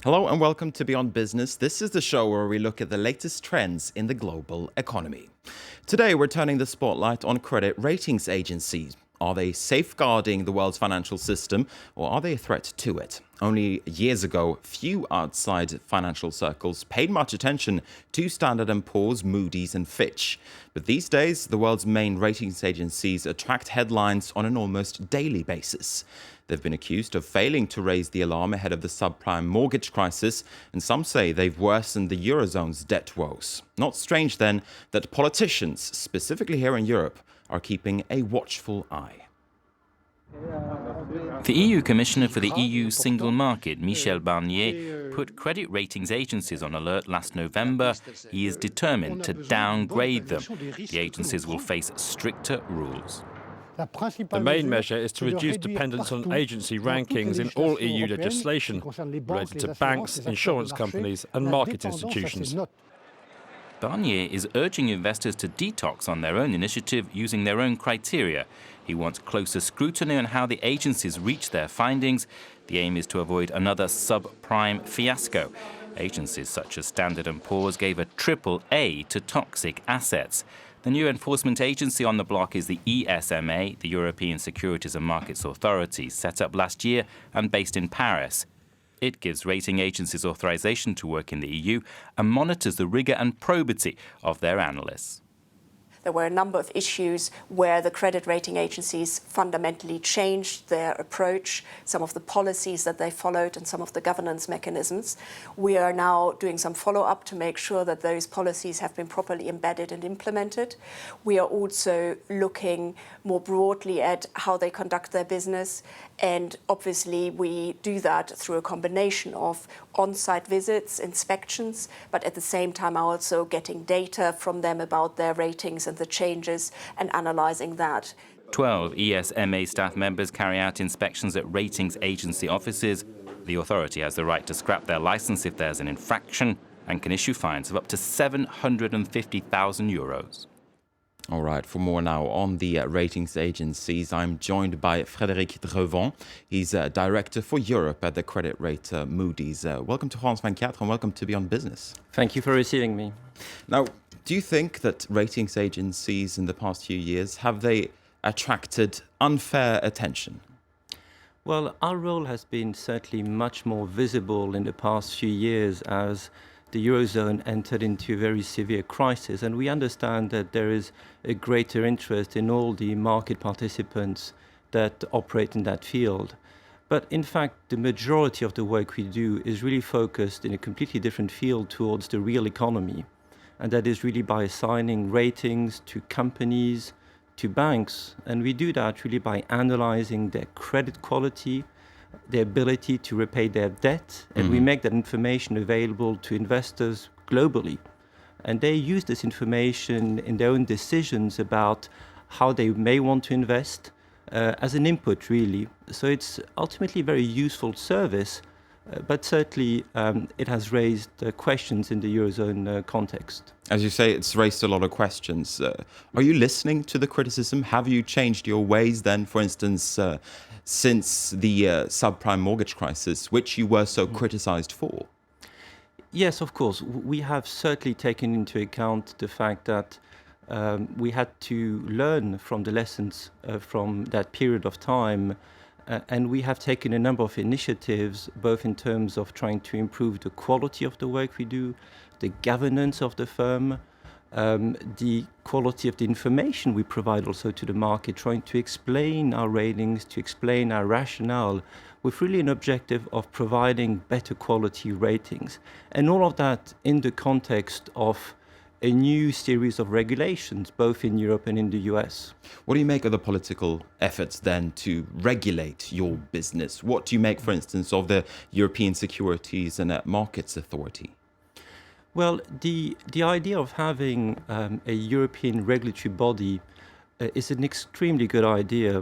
Hello and welcome to Beyond Business. This is the show where we look at the latest trends in the global economy. Today, we're turning the spotlight on credit ratings agencies. Are they safeguarding the world's financial system, or are they a threat to it? Only years ago, few outside financial circles paid much attention to Standard & Poor's, Moody's and Fitch. But these days, the world's main ratings agencies attract headlines on an almost daily basis. They've been accused of failing to raise the alarm ahead of the subprime mortgage crisis, and some say they've worsened the Eurozone's debt woes. Not strange, then, that politicians, specifically here in Europe, are keeping a watchful eye. The EU Commissioner for the EU Single Market, Michel Barnier, put credit ratings agencies on alert last November. He is determined to downgrade them. The agencies will face stricter rules. The main measure is to reduce dependence on agency rankings in all EU legislation related to banks, insurance companies and market institutions. Barnier is urging investors to detox on their own initiative using their own criteria. He wants closer scrutiny on how the agencies reach their findings. The aim is to avoid another subprime fiasco. Agencies such as Standard & Poor's gave a AAA to toxic assets. The new enforcement agency on the block is the ESMA, the European Securities and Markets Authority, set up last year and based in Paris. It gives rating agencies authorization to work in the EU and monitors the rigor and probity of their analysts. There were a number of issues where the credit rating agencies fundamentally changed their approach, some of the policies that they followed and some of the governance mechanisms. We are now doing some follow-up to make sure that those policies have been properly embedded and implemented. We are also looking more broadly at how they conduct their business, and obviously we do that through a combination of on-site visits, inspections, but at the same time also getting data from them about their ratings and the changes and analysing that. 12 ESMA staff members carry out inspections at ratings agency offices. The authority has the right to scrap their licence if there's an infraction and can issue fines of up to €750,000. All right, for more now on the ratings agencies, I'm joined by Frédéric Drevant. He's Director for Europe at the credit rater Moody's. Welcome to France 24 and welcome to Beyond Business. Thank you for receiving me. Now, do you think that ratings agencies in the past few years, have they attracted unfair attention? Well, our role has been certainly much more visible in the past few years as the Eurozone entered into a very severe crisis, and we understand that there is a greater interest in all the market participants that operate in that field. But in fact, the majority of the work we do is really focused in a completely different field towards the real economy. And that is really by assigning ratings to companies, to banks. And we do that really by analyzing their credit quality, their ability to repay their debt, and we make that information available to investors globally. And they use this information in their own decisions about how they may want to invest as an input, really. So it's ultimately a very useful service, but certainly it has raised questions in the Eurozone context. As you say, it's raised a lot of questions. Are you listening to the criticism? Have you changed your ways then, for instance, since the subprime mortgage crisis, which you were so criticized for? Yes, of course. We have certainly taken into account the fact that we had to learn from the lessons from that period of time. And we have taken a number of initiatives, both in terms of trying to improve the quality of the work we do, the governance of the firm, the quality of the information we provide also to the market, trying to explain our ratings, to explain our rationale, with really an objective of providing better quality ratings. And all of that in the context of a new series of regulations, both in Europe and in the US. What do you make of the political efforts then to regulate your business? What do you make, for instance, of the European Securities and Markets Authority? Well, the idea of having a European regulatory body is an extremely good idea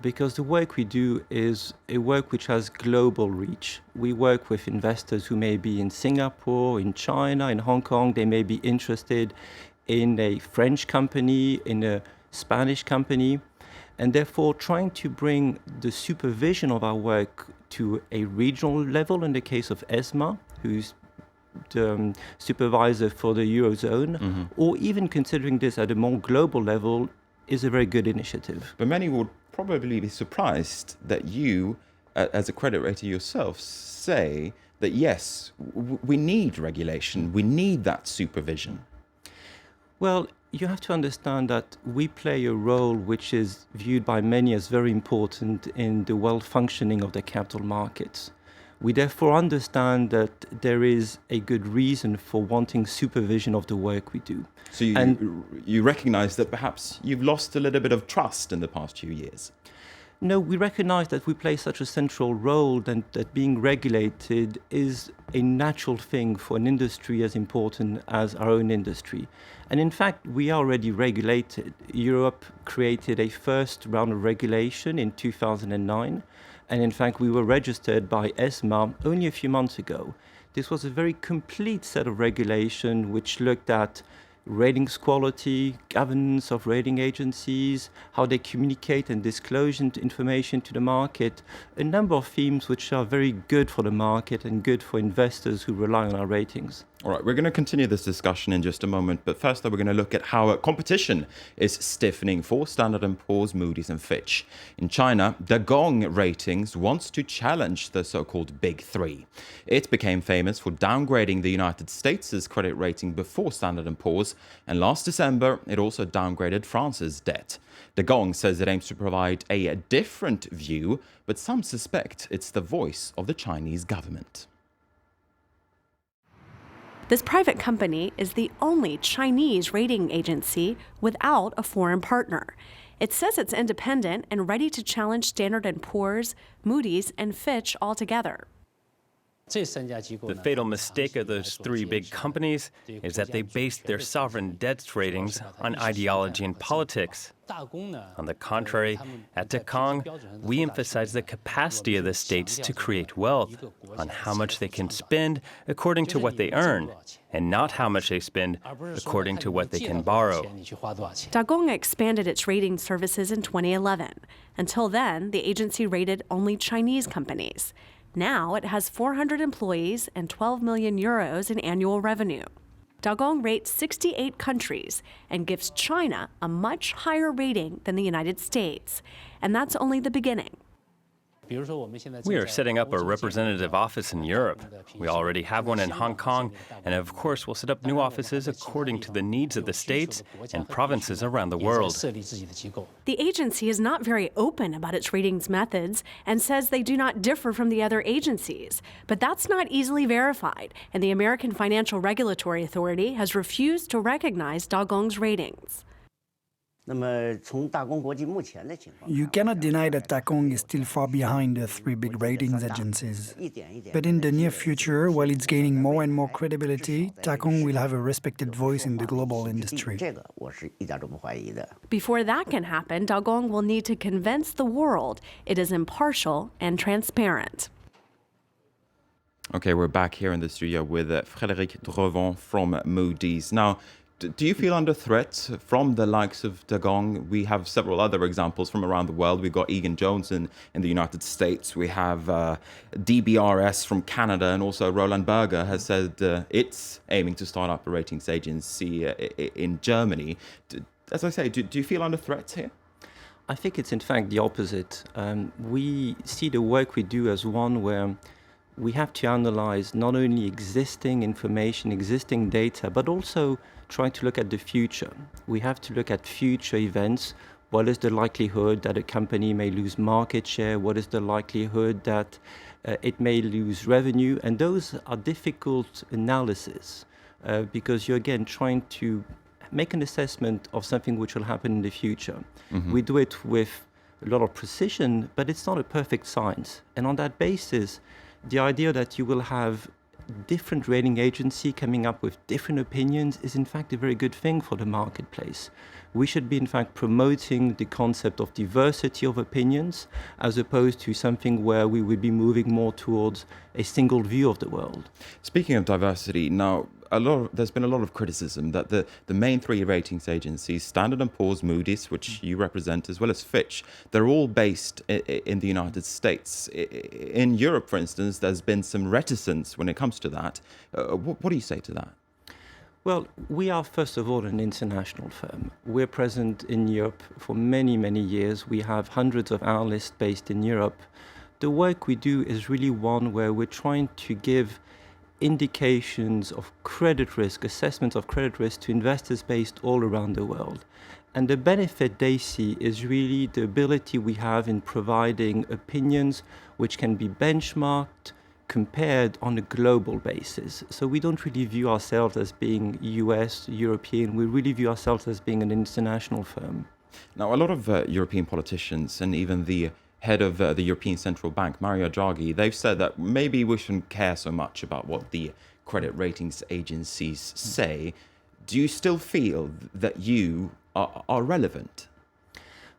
because the work we do is a work which has global reach. We work with investors who may be in Singapore, in China, in Hong Kong. They may be interested in a French company, in a Spanish company. and therefore trying to bring the supervision of our work to a regional level in the case of ESMA, who's the supervisor for the Eurozone, or even considering this at a more global level is a very good initiative. But many would probably be surprised that you, as a credit rater yourself, say that yes, we need regulation, we need that supervision. Well, you have to understand that we play a role which is viewed by many as very important in the well-functioning of the capital markets. We therefore understand that there is a good reason for wanting supervision of the work we do. So you recognize that perhaps you've lost a little bit of trust in the past few years? No, we recognize that we play such a central role and that being regulated is a natural thing for an industry as important as our own industry. And in fact, we are already regulated. Europe created a first round of regulation in 2009. And in fact, we were registered by ESMA only a few months ago. This was a very complete set of regulation which looked at ratings quality, governance of rating agencies, how they communicate and disclose information to the market, a number of themes which are very good for the market and good for investors who rely on our ratings. All right, we're going to continue this discussion in just a moment, but first though, we're going to look at how competition is stiffening for Standard & Poor's, Moody's and Fitch. In China, Dagong Ratings wants to challenge the so-called Big Three. It became famous for downgrading the United States' credit rating before Standard & Poor's, and last December, it also downgraded France's debt. Dagong says it aims to provide a different view, but some suspect it's the voice of the Chinese government. This private company is the only Chinese rating agency without a foreign partner. It says it's independent and ready to challenge Standard & Poor's, Moody's, and Fitch altogether. The fatal mistake of those three big companies is that they based their sovereign debt ratings on ideology and politics. On the contrary, at Dagong, we emphasize the capacity of the states to create wealth, on how much they can spend according to what they earn, and not how much they spend according to what they can borrow. Dagong expanded its rating services in 2011. Until then, the agency rated only Chinese companies. Now it has 400 employees and 12 million euros in annual revenue. Dagong rates 68 countries and gives China a much higher rating than the United States. And that's only the beginning. We are setting up a representative office in Europe. We already have one in Hong Kong, and of course we'll set up new offices according to the needs of the states and provinces around the world. The agency is not very open about its ratings methods and says they do not differ from the other agencies. But that's not easily verified, and the American Financial Regulatory Authority has refused to recognize Dagong's ratings. You cannot deny that Dagong is still far behind the three big ratings agencies. But in the near future, while it's gaining more and more credibility, Dagong will have a respected voice in the global industry. Before that can happen, Dagong will need to convince the world it is impartial and transparent. Okay, we're back here in the studio with Frédéric Drevant from Moody's. Now, do you feel under threat from the likes of Dagong? We have several other examples from around the world. We've got Egan-Jones in the United States. We have DBRS from Canada, and also Roland Berger has said it's aiming to start up a ratings agency in Germany. As I say, do you feel under threat here? I think it's in fact the opposite. We see the work we do as one where we have to analyze not only existing information, existing data, but also try to look at the future. We have to look at future events. What is the likelihood that a company may lose market share? What is the likelihood that it may lose revenue? And those are difficult analysis because you're again trying to make an assessment of something which will happen in the future. Mm-hmm. We do it with a lot of precision, but it's not a perfect science. And on that basis, the idea that you will have different rating agency coming up with different opinions is in fact a very good thing for the marketplace. We should be in fact promoting the concept of diversity of opinions as opposed to something where we would be moving more towards a single view of the world. Speaking of diversity, now there's been a lot of criticism that the main three ratings agencies, Standard & Poor's, Moody's, which you represent, as well as Fitch, they're all based in the United States. In Europe, for instance, there's been some reticence when it comes to that. What do you say to that? Well, we are, first of all, an international firm. We're present in Europe for many, many years. We have hundreds of analysts based in Europe. The work we do is really one where we're trying to give indications of credit risk, assessments of credit risk to investors based all around the world. And the benefit they see is really the ability we have in providing opinions which can be benchmarked, compared on a global basis. So we don't really view ourselves as being US, European. We really view ourselves as being an international firm. Now, a lot of European politicians and even the head of the European Central Bank, Mario Draghi, they've said that maybe we shouldn't care so much about what the credit ratings agencies say. Do you still feel that you are relevant?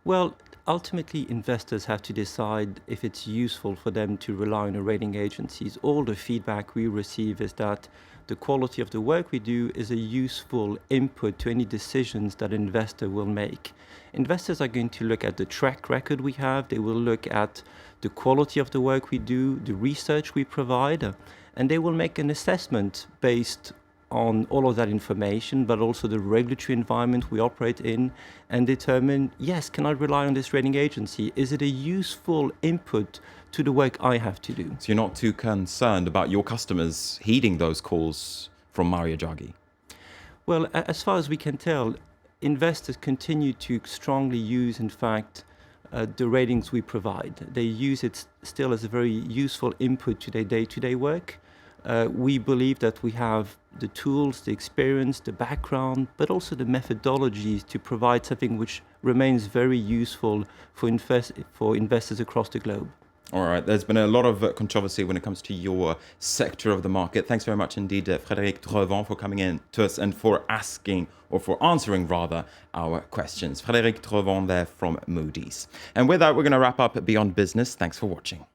Well, ultimately, investors have to decide if it's useful for them to rely on the rating agencies. All the feedback we receive is that the quality of the work we do is a useful input to any decisions that an investor will make. Investors are going to look at the track record we have, they will look at the quality of the work we do, the research we provide, and they will make an assessment based on all of that information, but also the regulatory environment we operate in, and determine, yes, can I rely on this rating agency? Is it a useful input to the work I have to do? So you're not too concerned about your customers heeding those calls from Mario Draghi? Well, as far as we can tell, investors continue to strongly use, in fact, the ratings we provide. They use it still as a very useful input to their day-to-day work. We believe that we have the tools, the experience, the background, but also the methodologies to provide something which remains very useful for investors across the globe. All right, there's been a lot of controversy when it comes to your sector of the market. Thanks very much indeed, Frédéric Drevant, for coming in to us and for answering our questions. Frédéric Drevant there from Moody's. And with that, we're going to wrap up Beyond Business. Thanks for watching.